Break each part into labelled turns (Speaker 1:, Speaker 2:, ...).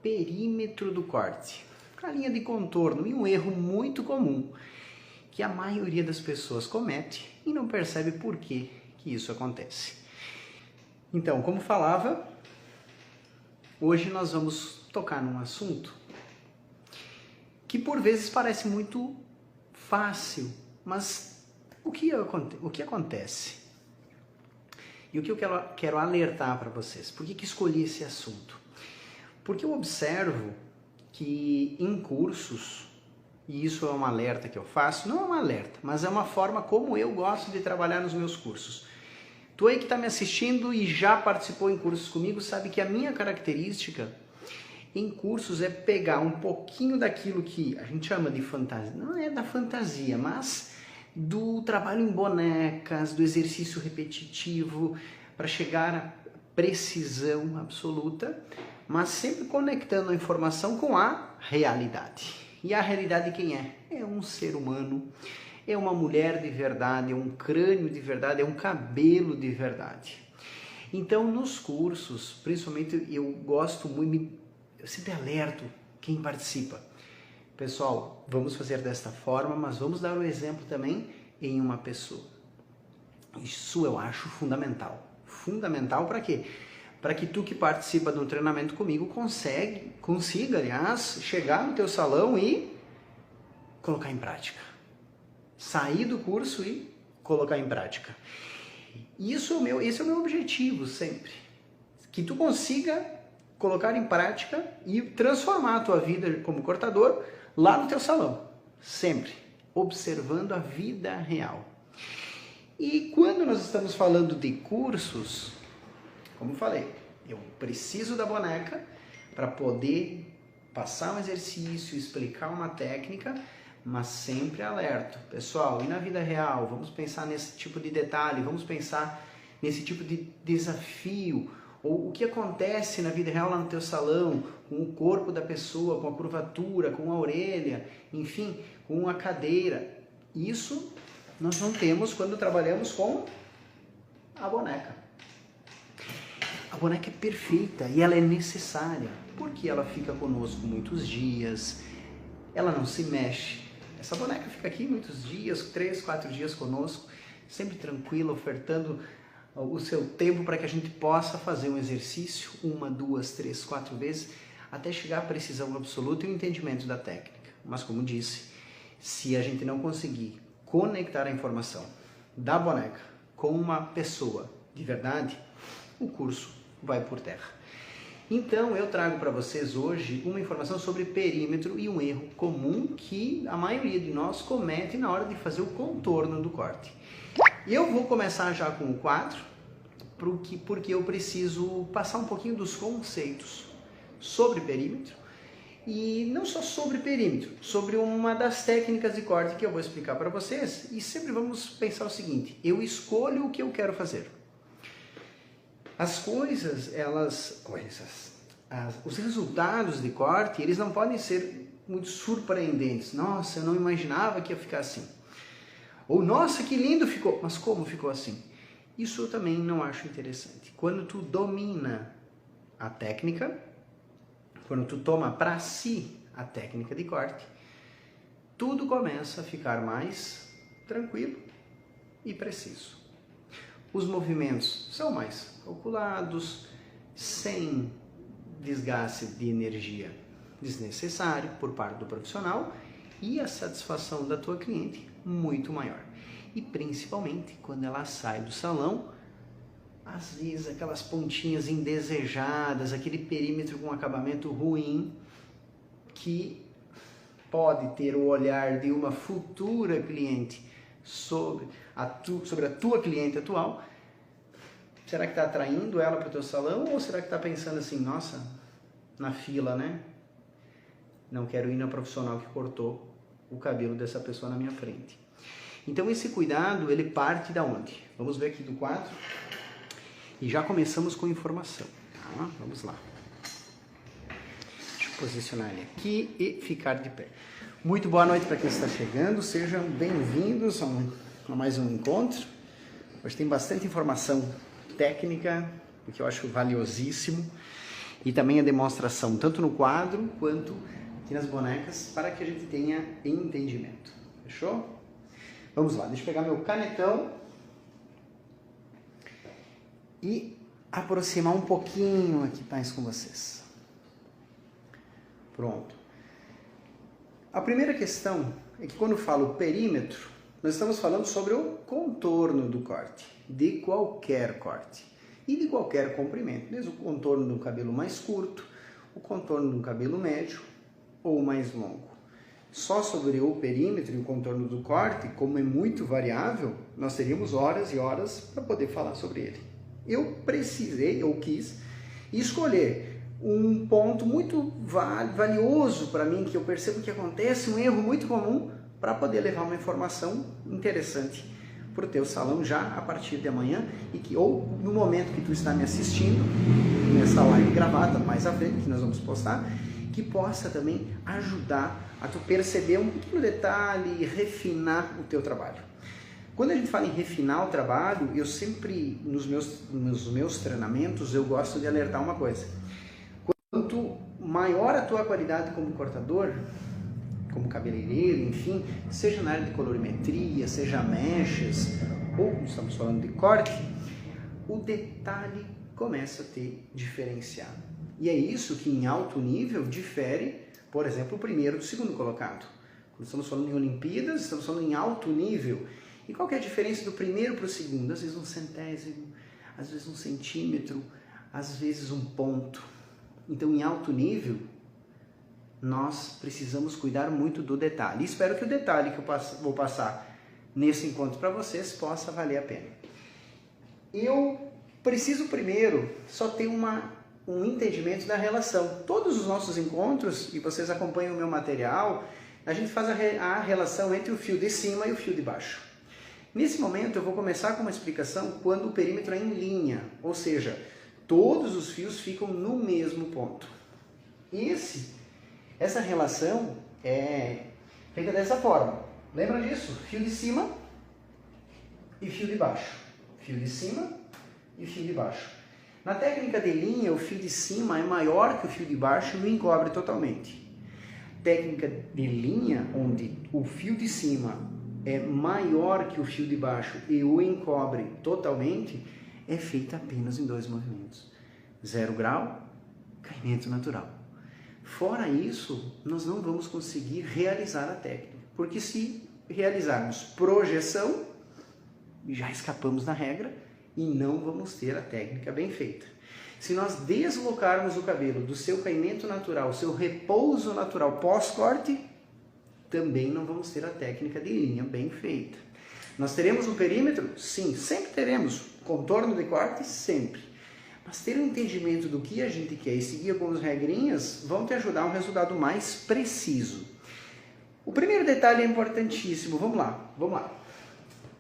Speaker 1: perímetro do corte, a linha de contorno, e um erro muito comum que a maioria das pessoas comete e não percebe por que isso acontece. Então, como falava, hoje nós vamos tocar num assunto que por vezes parece muito fácil, mas o que acontece? E o que eu quero alertar para vocês? Por que escolhi esse assunto? Porque eu observo que em cursos, e isso é um alerta que eu faço, não é um alerta, mas é uma forma como eu gosto de trabalhar nos meus cursos. Tu aí que está me assistindo e já participou em cursos comigo, sabe que a minha característica em cursos é pegar um pouquinho daquilo que a gente chama de fantasia, não é da fantasia, mas do trabalho em bonecas, do exercício repetitivo, para chegar à precisão absoluta, mas sempre conectando a informação com a realidade. E a realidade quem é? É um ser humano, é uma mulher de verdade, é um crânio de verdade, é um cabelo de verdade. Então, nos cursos, principalmente, eu gosto muito, eu sempre alerto quem participa. Pessoal, vamos fazer desta forma, mas vamos dar o exemplo também em uma pessoa. Isso eu acho fundamental. Fundamental para quê? Para que tu que participa de um treinamento comigo consiga, aliás, chegar no teu salão e colocar em prática. Sair do curso e colocar em prática. Esse é o meu objetivo sempre. Que tu consiga colocar em prática e transformar a tua vida como cortador lá no teu salão. Sempre. Observando a vida real. E quando nós estamos falando de cursos, como falei, eu preciso da boneca para poder passar um exercício, explicar uma técnica, mas sempre alerto. Pessoal, e na vida real, vamos pensar nesse tipo de detalhe, vamos pensar nesse tipo de desafio, ou o que acontece na vida real lá no teu salão, com o corpo da pessoa, com a curvatura, com a orelha, enfim, com a cadeira. Isso nós não temos quando trabalhamos com a boneca. A boneca é perfeita e ela é necessária, porque ela fica conosco muitos dias, ela não se mexe. Essa boneca fica aqui muitos dias, 3, 4 dias conosco, sempre tranquila, ofertando o seu tempo para que a gente possa fazer um exercício 1, 2, 3, 4 vezes, até chegar à precisão absoluta e o entendimento da técnica. Mas como disse, se a gente não conseguir conectar a informação da boneca com uma pessoa de verdade, o curso vai por terra. Então eu trago para vocês hoje uma informação sobre perímetro e um erro comum que a maioria de nós comete na hora de fazer o contorno do corte. Eu vou começar já com o quadro, porque eu preciso passar um pouquinho dos conceitos sobre perímetro, e não só sobre perímetro, sobre uma das técnicas de corte que eu vou explicar para vocês, e sempre vamos pensar o seguinte: eu escolho o que eu quero fazer. As coisas, os resultados de corte, eles não podem ser muito surpreendentes. Nossa, eu não imaginava que ia ficar assim. Ou, nossa, que lindo ficou. Mas como ficou assim? Isso eu também não acho interessante. Quando tu domina a técnica, quando tu toma para si a técnica de corte, tudo começa a ficar mais tranquilo e preciso. Os movimentos são mais calculados, sem desgaste de energia desnecessário por parte do profissional, e a satisfação da tua cliente muito maior. E principalmente quando ela sai do salão, às vezes aquelas pontinhas indesejadas, aquele perímetro com acabamento ruim, que pode ter o olhar de uma futura cliente sobre a tua cliente atual. Será que está atraindo ela para o teu salão, ou será que está pensando assim, nossa, na fila, né? Não quero ir na profissional que cortou o cabelo dessa pessoa na minha frente. Então esse cuidado, ele parte da onde? Vamos ver aqui do quadro. E já começamos com informação. Tá? Vamos lá. Deixa eu posicionar ele aqui e ficar de pé. Muito boa noite para quem está chegando. Sejam bem-vindos a mais um encontro. Hoje tem bastante informação técnica, o que eu acho valiosíssimo. e também a demonstração tanto no quadro quanto aqui nas bonecas para que a gente tenha entendimento. Fechou? Vamos lá, deixa eu pegar meu canetão e aproximar um pouquinho aqui mais com vocês. Pronto. A primeira questão é que quando eu falo perímetro, nós estamos falando sobre o contorno do corte, de qualquer corte e de qualquer comprimento, desde o contorno do cabelo mais curto, o contorno do cabelo médio ou mais longo. Só sobre o perímetro e o contorno do corte, como é muito variável, nós teríamos horas e horas para poder falar sobre ele. Eu quis escolher um ponto muito valioso para mim, que eu percebo que acontece, um erro muito comum, para poder levar uma informação interessante para o teu salão já a partir de amanhã, ou no momento que tu está me assistindo, nessa live gravada mais à frente, que nós vamos postar, que possa também ajudar a tu perceber um pequeno detalhe e refinar o teu trabalho. Quando a gente fala em refinar o trabalho, eu sempre, nos meus treinamentos, eu gosto de alertar uma coisa. Quanto maior a tua qualidade como cortador, como cabeleireiro, enfim, seja na área de colorimetria, seja mechas, ou estamos falando de corte, o detalhe começa a ter diferenciado. E é isso que em alto nível difere, por exemplo, o primeiro do segundo colocado. Quando estamos falando em Olimpíadas, estamos falando em alto nível. E qual que é a diferença do primeiro para o segundo? Às vezes um centésimo, às vezes um centímetro, às vezes um ponto. Então, em alto nível, nós precisamos cuidar muito do detalhe. E espero que o detalhe que eu vou passar nesse encontro para vocês possa valer a pena. Eu preciso primeiro só ter um entendimento da relação. Todos os nossos encontros, e vocês acompanham o meu material, a gente faz a relação entre o fio de cima e o fio de baixo. Nesse momento eu vou começar com uma explicação quando o perímetro é em linha, ou seja, todos os fios ficam no mesmo ponto. Essa relação é feita dessa forma. Lembra disso? Fio de cima e fio de baixo. Fio de cima e fio de baixo. Na técnica de linha, o fio de cima é maior que o fio de baixo e o encobre totalmente. Técnica de linha, onde o fio de cima é maior que o fio de baixo e o encobre totalmente, é feita apenas em 2 movimentos. 0 grau, caimento natural. Fora isso, nós não vamos conseguir realizar a técnica, porque se realizarmos projeção, já escapamos da regra e não vamos ter a técnica bem feita. Se nós deslocarmos o cabelo do seu caimento natural, seu repouso natural pós-corte, também não vamos ter a técnica de linha bem feita. Nós teremos um perímetro? Sim, sempre teremos. Contorno de corte? Sempre. Mas ter um entendimento do que a gente quer e seguir algumas regrinhas vão te ajudar a um resultado mais preciso. O primeiro detalhe é importantíssimo. Vamos lá.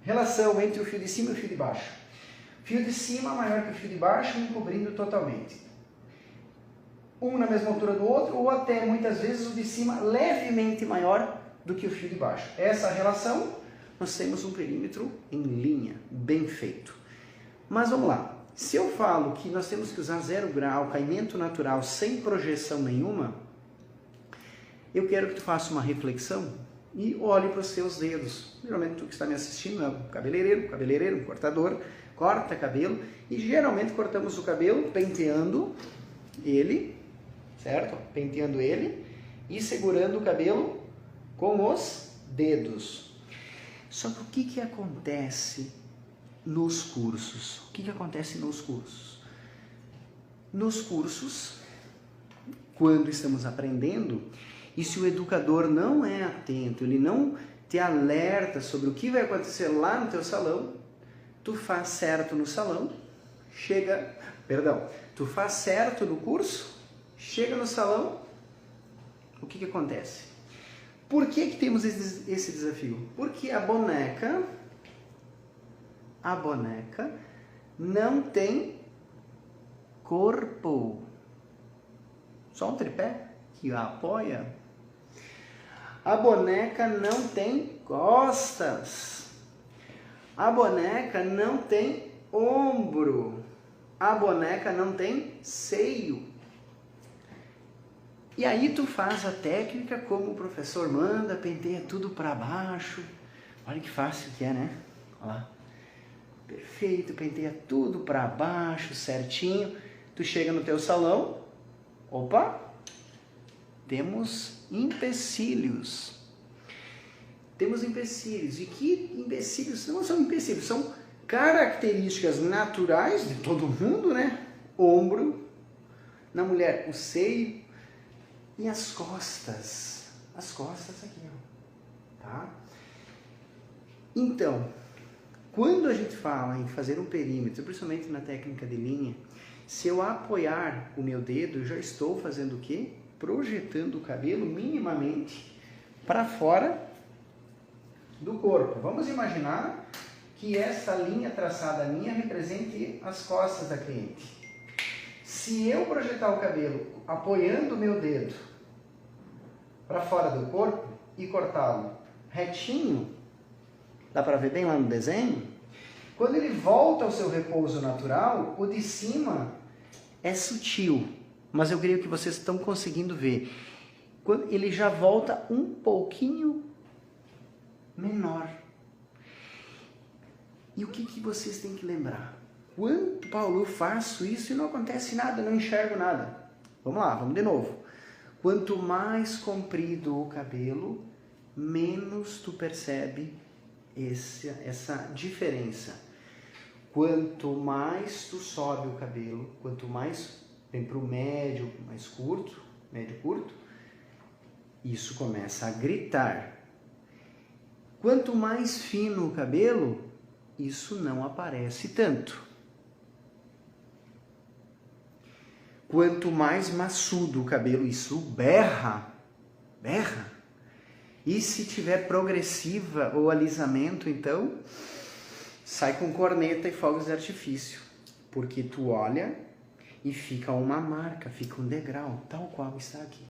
Speaker 1: Relação entre o fio de cima e o fio de baixo. Fio de cima maior que o fio de baixo, encobrindo totalmente. Um na mesma altura do outro, ou até muitas vezes o de cima levemente maior do que o fio de baixo. Essa relação, nós temos um perímetro em linha, bem feito. Mas vamos lá. Se eu falo que nós temos que usar 0 grau, caimento natural, sem projeção nenhuma, eu quero que tu faça uma reflexão e olhe para os seus dedos. Geralmente tu que está me assistindo é um cabeleireiro, um cortador, corta cabelo e geralmente cortamos o cabelo penteando ele, certo? Penteando ele e segurando o cabelo com os dedos. Só que o que acontece nos cursos? O que acontece nos cursos? Nos cursos, quando estamos aprendendo, e se o educador não é atento, ele não te alerta sobre o que vai acontecer lá no teu salão, tu faz certo no salão, tu faz certo no curso, chega no salão, o que acontece? Por que temos esse desafio? Porque a boneca não tem corpo. Só um tripé que a apoia. A boneca não tem costas. A boneca não tem ombro. A boneca não tem seio. E aí tu faz a técnica como o professor manda, penteia tudo para baixo. Olha que fácil que é, né? Olha lá. Perfeito, penteia tudo para baixo, certinho. Tu chega no teu salão, opa, temos empecilhos. Temos empecilhos. E que empecilhos? Não são empecilhos, são características naturais de todo mundo, né? Ombro, na mulher o seio e as costas. As costas aqui, ó. Tá? Então, quando a gente fala em fazer um perímetro, principalmente na técnica de linha, se eu apoiar o meu dedo, eu já estou fazendo o quê? Projetando o cabelo minimamente para fora do corpo. Vamos imaginar que essa linha traçada minha represente as costas da cliente. Se eu projetar o cabelo apoiando o meu dedo para fora do corpo e cortá-lo retinho, dá para ver bem lá no desenho? Quando ele volta ao seu repouso natural, o de cima é sutil, mas eu creio que vocês estão conseguindo ver. Quando ele já volta um pouquinho menor. E o que vocês têm que lembrar? Quando, Paulo, eu faço isso e não acontece nada, não enxergo nada. Vamos lá, vamos de novo. Quanto mais comprido o cabelo, menos tu percebe essa diferença. Quanto mais tu sobe o cabelo, quanto mais vem para o médio, mais curto, médio curto, isso começa a gritar. Quanto mais fino o cabelo, isso não aparece tanto. Quanto mais maçudo o cabelo, isso berra. E se tiver progressiva ou alisamento, então sai com corneta e fogos de artifício. Porque tu olha e fica uma marca, fica um degrau, tal qual está aqui.